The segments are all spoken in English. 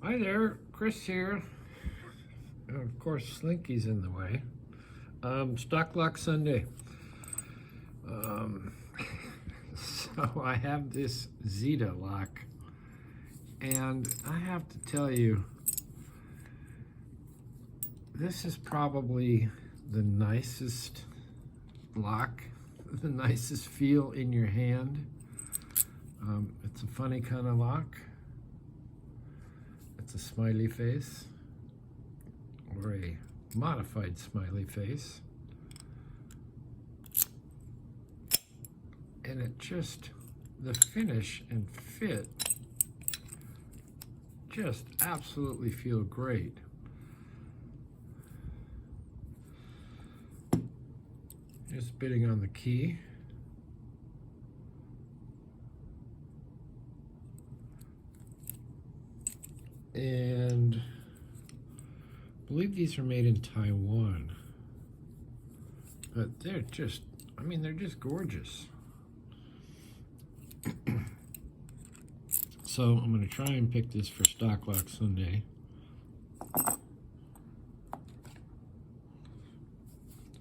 Hi there, Chris here. And of course, Slinky's in the way. Stock Lock Sunday. Um, so I have this ZETA lock, and I have to tell you, this is probably the nicest lock, the nicest feel in your hand. It's a funny kind of lock. It's a smiley face, or a modified smiley face. And it just, the finish and fit just absolutely feel great. Just bidding on the key. And I believe these are made in Taiwan. But they're just, I mean, they're just gorgeous. So I'm going to try and pick this for Stock Lock Sunday.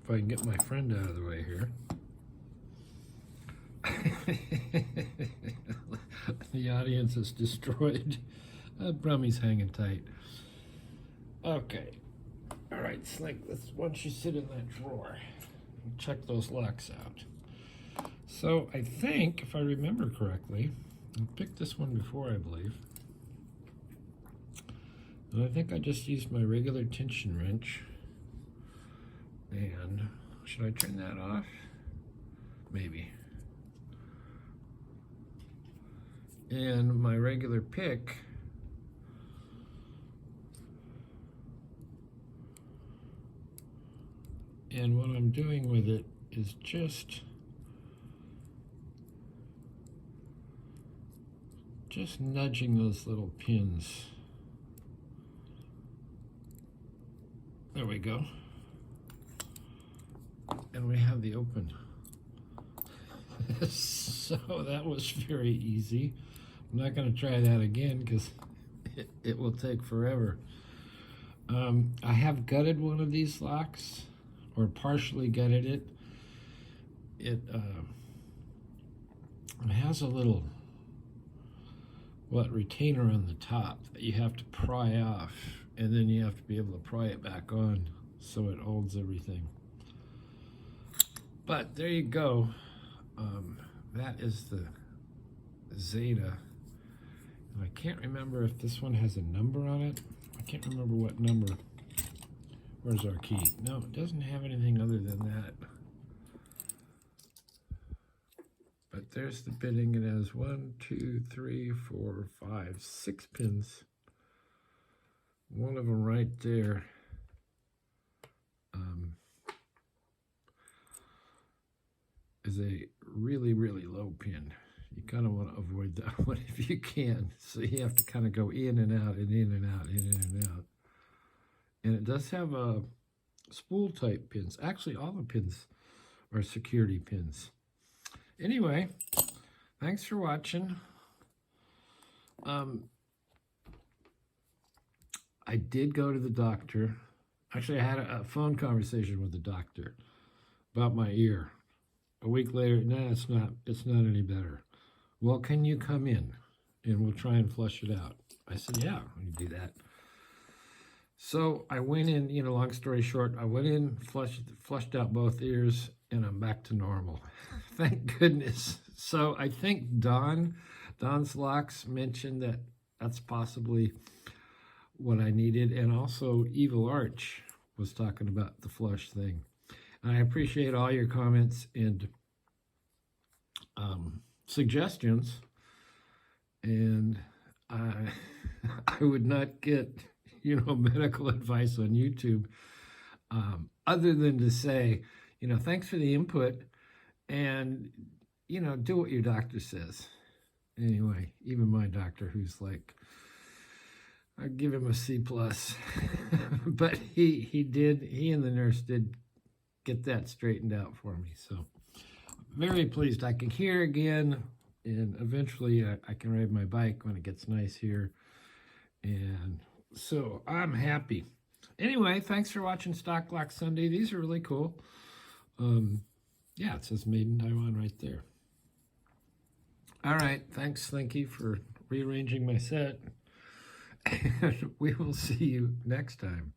If I can get my friend out of the way here. The audience is destroyed. Brummy's hanging tight. Okay. All right, Slink, why don't you sit in that drawer and check those locks out. So I think, if I remember correctly, I picked this one before, I believe. And I think I just used my regular tension wrench. And should I turn that off? Maybe. And my regular pick. And what I'm doing with it is just nudging those little pins. There we go. And we have the open. So that was very easy. I'm not going to try that again because it will take forever. I have gutted one of these locks, or partially gutted it. It has a little retainer on the top that you have to pry off, and then you have to be able to pry it back on so it holds everything. But there you go. That is the ZETA. And I can't remember if this one has a number on it. I can't remember what number. Where's our key? No, it doesn't have anything other than that. But there's the bidding. It has 1, 2, 3, 4, 5, 6 pins. One of them right there. Is a really, really low pin. You kind of want to avoid that one if you can. So you have to kind of go in and out and in and out and in and out. And it does have a spool type pins. Actually, all the pins are security pins. Anyway, thanks for watching. I did go to the doctor. Actually, I had a phone conversation with the doctor about my ear. A week later, no, it's not any better. Well, can you come in and we'll try and flush it out? I said, yeah, we can do that. So I went in, long story short, I went in, flushed out both ears, and I'm back to normal. Thank goodness. So I think Don's Locks mentioned that that's possibly what I needed. And also Evil Arch was talking about the flush thing. I appreciate all your comments and suggestions, and I would not get, medical advice on YouTube, other than to say, thanks for the input, and, do what your doctor says. Anyway, even my doctor, who's like, I give him a C+, but he and the nurse did get that straightened out for me. So very pleased. I can hear again, and eventually I can ride my bike when it gets nice here. And so I'm happy. Anyway, thanks for watching Stock Lock Sunday. These are really cool. Yeah, it says Made in Taiwan right there. All right, thanks, Slinky, for rearranging my set. And we will see you next time.